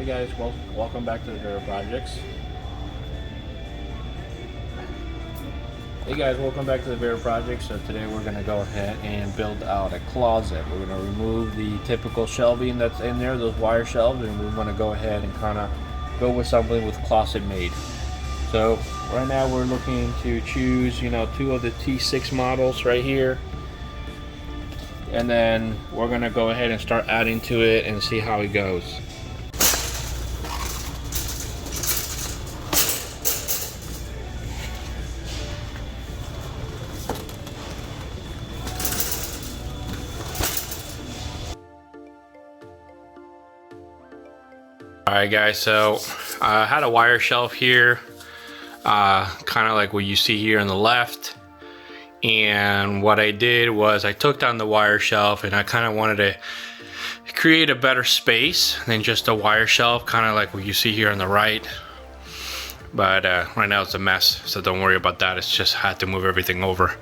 Hey guys, welcome back to the theveraprojects. Hey guys, welcome back to the theveraprojects. So today we're going to go ahead and build out a closet. We're going to remove the typical shelving that's in there, those wire shelves, and we want to go ahead and kind of go with something with closetmaid. So right now we're looking to choose, two of the T6 models right here. And then we're going to go ahead and start adding to it and see how it goes. Alright guys, so I had a wire shelf here, kind of like what you see here on the left. And what I did was I took down the wire shelf and I kind of wanted to create a better space than just a wire shelf, kind of like what you see here on the right. But right now it's a mess, so don't worry about that. It's just had to move everything over.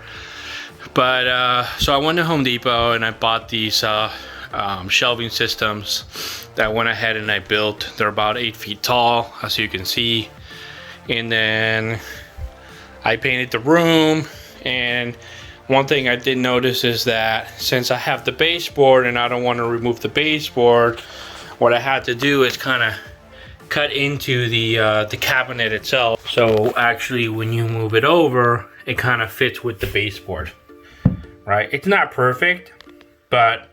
But so I went to Home Depot and I bought these shelving systems that went ahead and I built. They're about 8 feet tall, as you can see. And then I painted the room. And one thing I did notice is that since I have the baseboard and I don't want to remove the baseboard, what I had to do is kind of cut into the cabinet itself. So actually when you move it over, it kind of fits with the baseboard, right? It's not perfect, but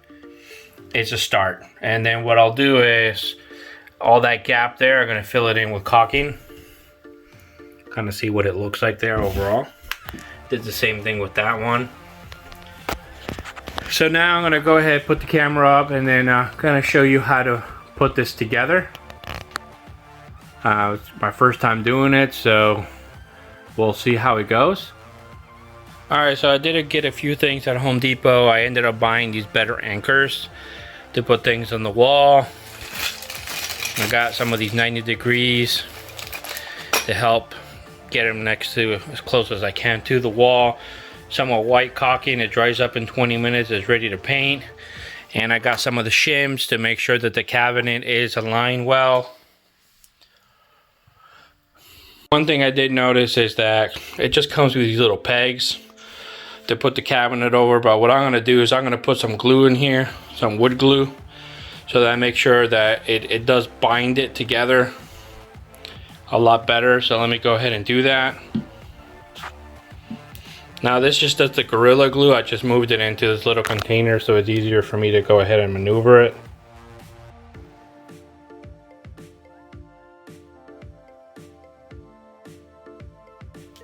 it's a start. And then what I'll do is all that gap there, I'm going to fill it in with caulking. Kind of see what it looks like there overall. Did the same thing with that one. So now I'm going to go ahead, put the camera up, and then kind of show you how to put this together. It's my first time doing it, so we'll see how it goes. Alright, so I did get a few things at Home Depot. I ended up buying these better anchors to put things on the wall. I got some of these 90 degrees to help get them next to as close as I can to the wall. Some white caulking, it dries up in 20 minutes, it's ready to paint. And I got some of the shims to make sure that the cabinet is aligned well. One thing I did notice is that it just comes with these little pegs to put the cabinet over, but what I'm going to do is I'm going to put some glue in here, some wood glue, so that I make sure that it does bind it together a lot better. So let me go ahead and do that. Now this just does the Gorilla Glue. I just moved it into this little container so it's easier for me to go ahead and maneuver it.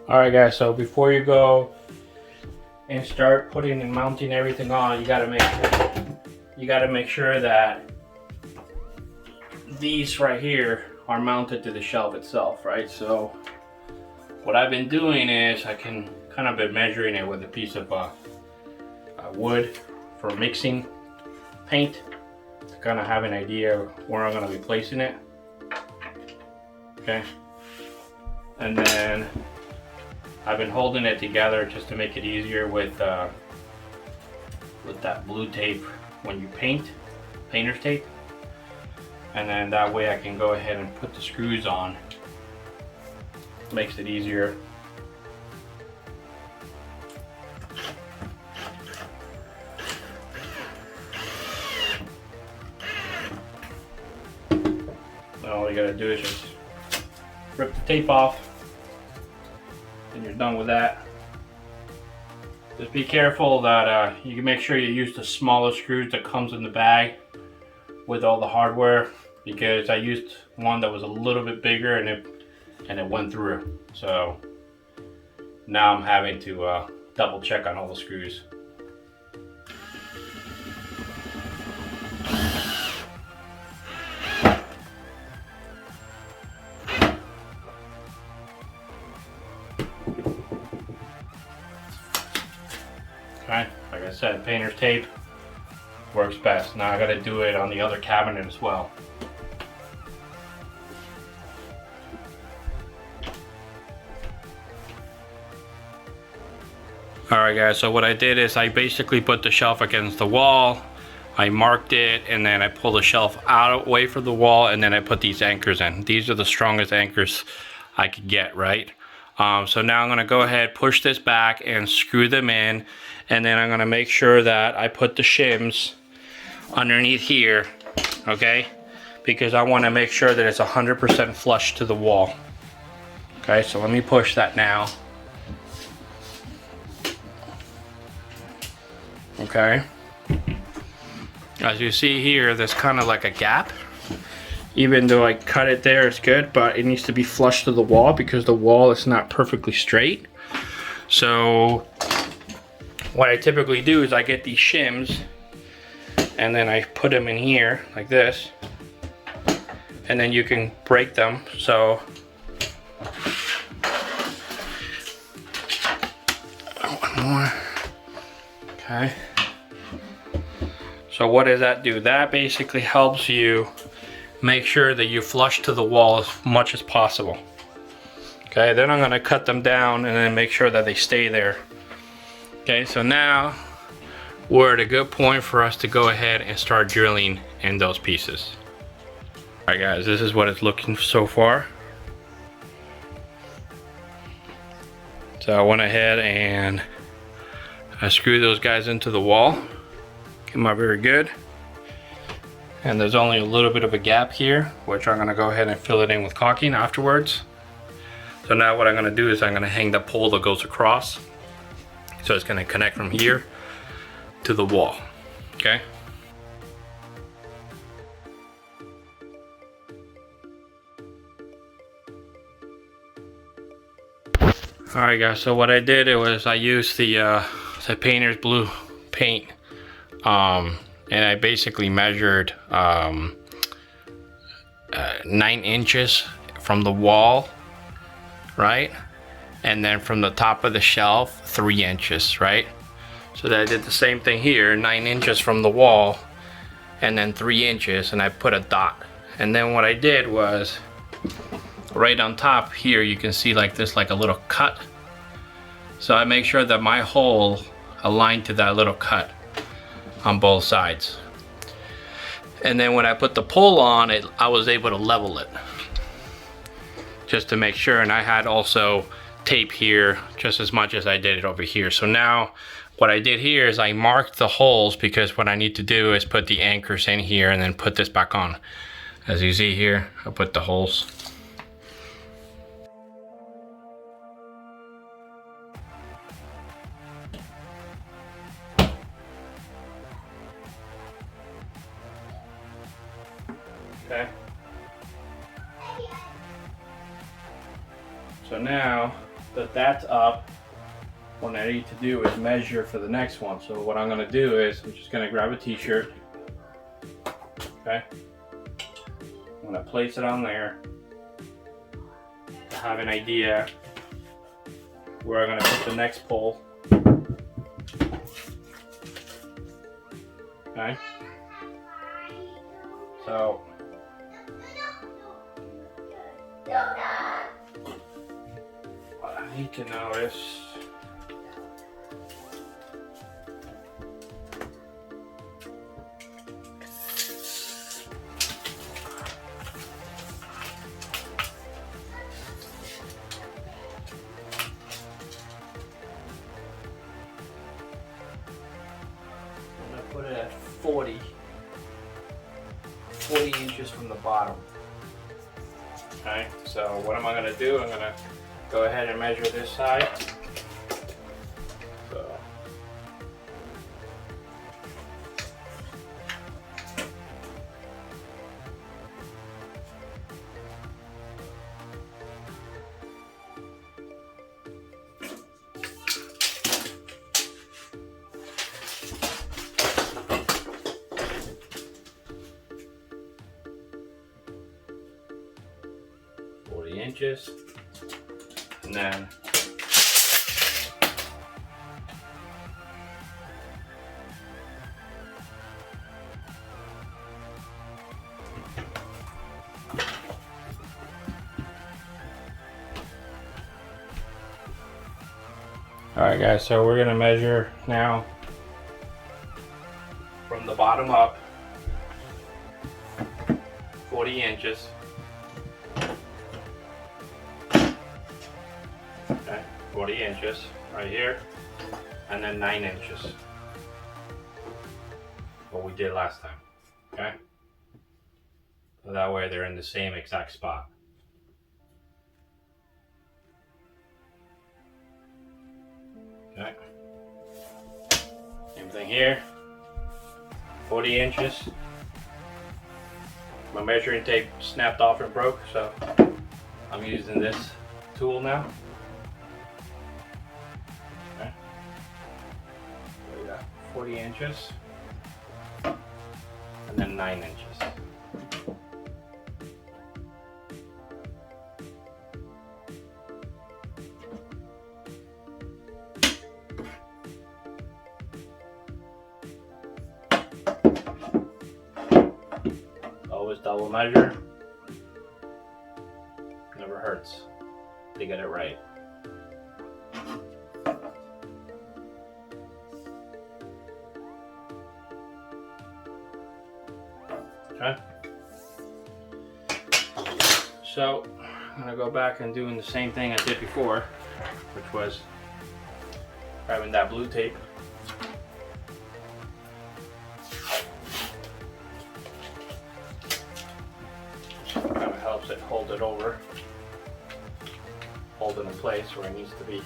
Alright guys, so before you go and start putting and mounting everything on, you gotta make sure that these right here are mounted to the shelf itself, right? So what I've been doing is I can kind of been measuring it with a piece of wood for mixing paint to kind of have an idea of where I'm going to be placing it. Okay, and then I've been holding it together just to make it easier with that blue tape when you paint, painter's tape. And then that way I can go ahead and put the screws on. Makes it easier. Now all you gotta do is just rip the tape off. And you're done with that. Just be careful that you can make sure you use the smallest screws that comes in the bag with all the hardware, because I used one that was a little bit bigger and it went through. So now I'm having to double check on all the screws. Okay, like I said, painter's tape works best. Now I gotta do it on the other cabinet as well. Alright guys, so what I did is I basically put the shelf against the wall. I marked it, and then I pulled the shelf out away from the wall, and then I put these anchors in. These are the strongest anchors I could get, right? So now I'm gonna go ahead, push this back and screw them in, and then I'm gonna make sure that I put the shims underneath here, okay? Because I wanna make sure that it's 100% flush to the wall. Okay, so let me push that now. Okay. As you see here, there's kind of like a gap. Even though I cut it there, it's good, but it needs to be flush to the wall because the wall is not perfectly straight. So what I typically do is I get these shims and then I put them in here like this, and then you can break them. So one more. Okay. So what does that do? That basically helps you make sure that you flush to the wall as much as possible. Okay, then I'm gonna cut them down and then make sure that they stay there. Okay, so now we're at a good point for us to go ahead and start drilling in those pieces. All right guys, this is what it's looking so far. So I went ahead and I screwed those guys into the wall. Came out very good. And there's only a little bit of a gap here, which I'm gonna go ahead and fill it in with caulking afterwards. So now what I'm gonna do is I'm gonna hang the pole that goes across. So it's gonna connect from here to the wall, okay? All right guys, so what I did was I used the painter's blue paint, and I basically measured 9 inches from the wall, right? And then from the top of the shelf, 3 inches, right? So that I did the same thing here, 9 inches from the wall, and then 3 inches, and I put a dot. And then what I did was, right on top here, you can see like this, like a little cut. So I make sure that my hole aligned to that little cut on both sides. And then when I put the pole on it, I was able to level it just to make sure. And I had also tape here just as much as I did it over here. So now what I did here is I marked the holes, because what I need to do is put the anchors in here and then put this back on. As you see here, I put the holes. Okay. So now that that's up, what I need to do is measure for the next one. So what I'm gonna do is I'm just gonna grab a t-shirt. Okay. I'm gonna place it on there to have an idea where I'm gonna put the next pole. Okay. So what I need to know is I'm gonna put it at 40 inches from the bottom. Okay, so what am I going to do? I'm going to go ahead and measure this side. So, inches, and then all right guys, so we're gonna measure now from the bottom bottom up, 40 inches. Okay, 40 inches right here, and then 9 inches. What we did last time. Okay? So that way they're in the same exact spot. Okay. Same thing here. 40 inches. My measuring tape snapped off and broke, so I'm using this tool now. Okay. So we got 40 inches and then 9 inches. Always double measure. Never hurts to get it right. Okay. So I'm gonna go back and doing the same thing I did before, which was grabbing that blue tape. Kind of helps it hold it over, hold it in place where it needs to be.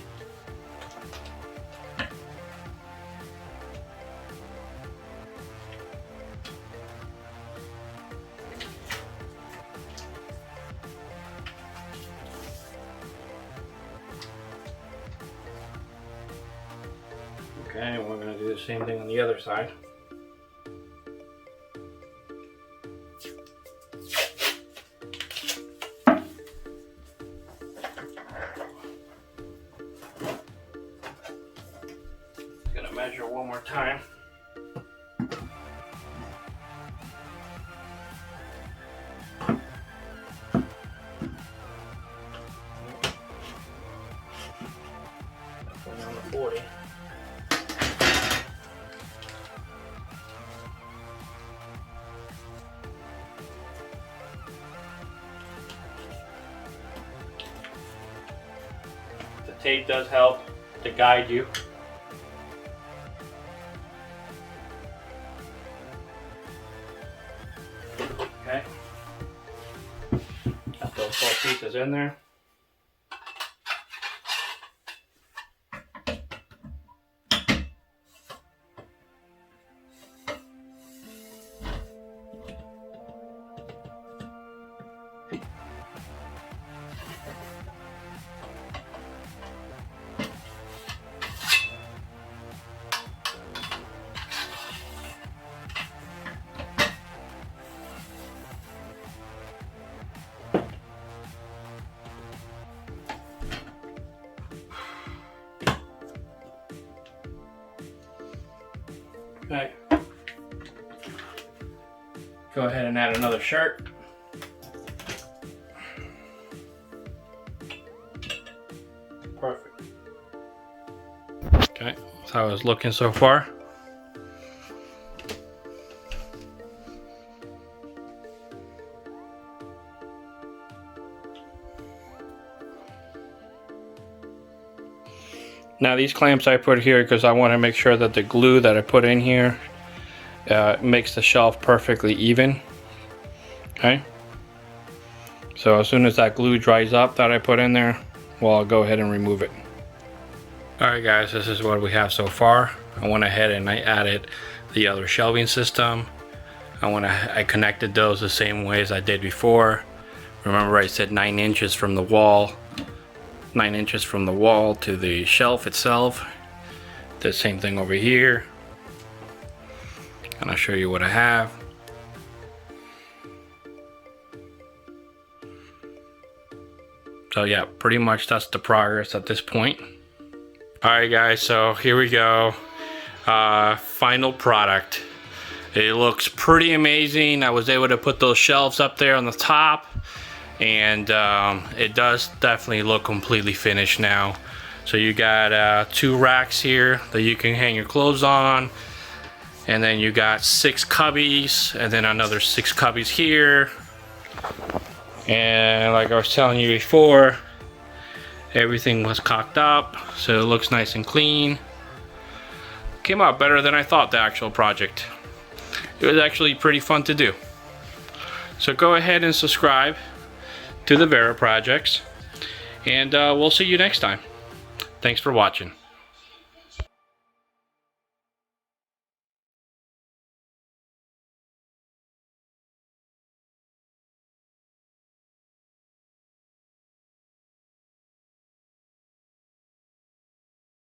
Okay, and we're going to do the same thing on the other side. Going to measure one more time. Put it on the 40. Tape does help to guide you. Okay. Got those 4 pieces in there. Okay. Go ahead and add another shirt. Perfect. Okay, that's how it's looking so far. Now these clamps I put here because I want to make sure that the glue that I put in here makes the shelf perfectly even. Okay. So as soon as that glue dries up that I put in there, well, I'll go ahead and remove it. Alright guys, this is what we have so far. I went ahead and I added the other shelving system. I connected those the same way as I did before. Remember I said 9 inches from the wall. 9 inches from the wall to the shelf itself. The same thing over here. And I'll show you what I have. So yeah, pretty much that's the progress at this point. Alright guys, so here we go. Final product. It looks pretty amazing. I was able to put those shelves up there on the top. And it does definitely look completely finished now. So you got 2 racks here that you can hang your clothes on, And then you got 6 cubbies, and then another 6 cubbies here. And like I was telling you before, everything was caulked up, so it looks nice and clean. Came out better than I thought, the actual project. It was actually pretty fun to do. So go ahead and subscribe to the Vera Projects, and we'll see you next time. Thanks for watching.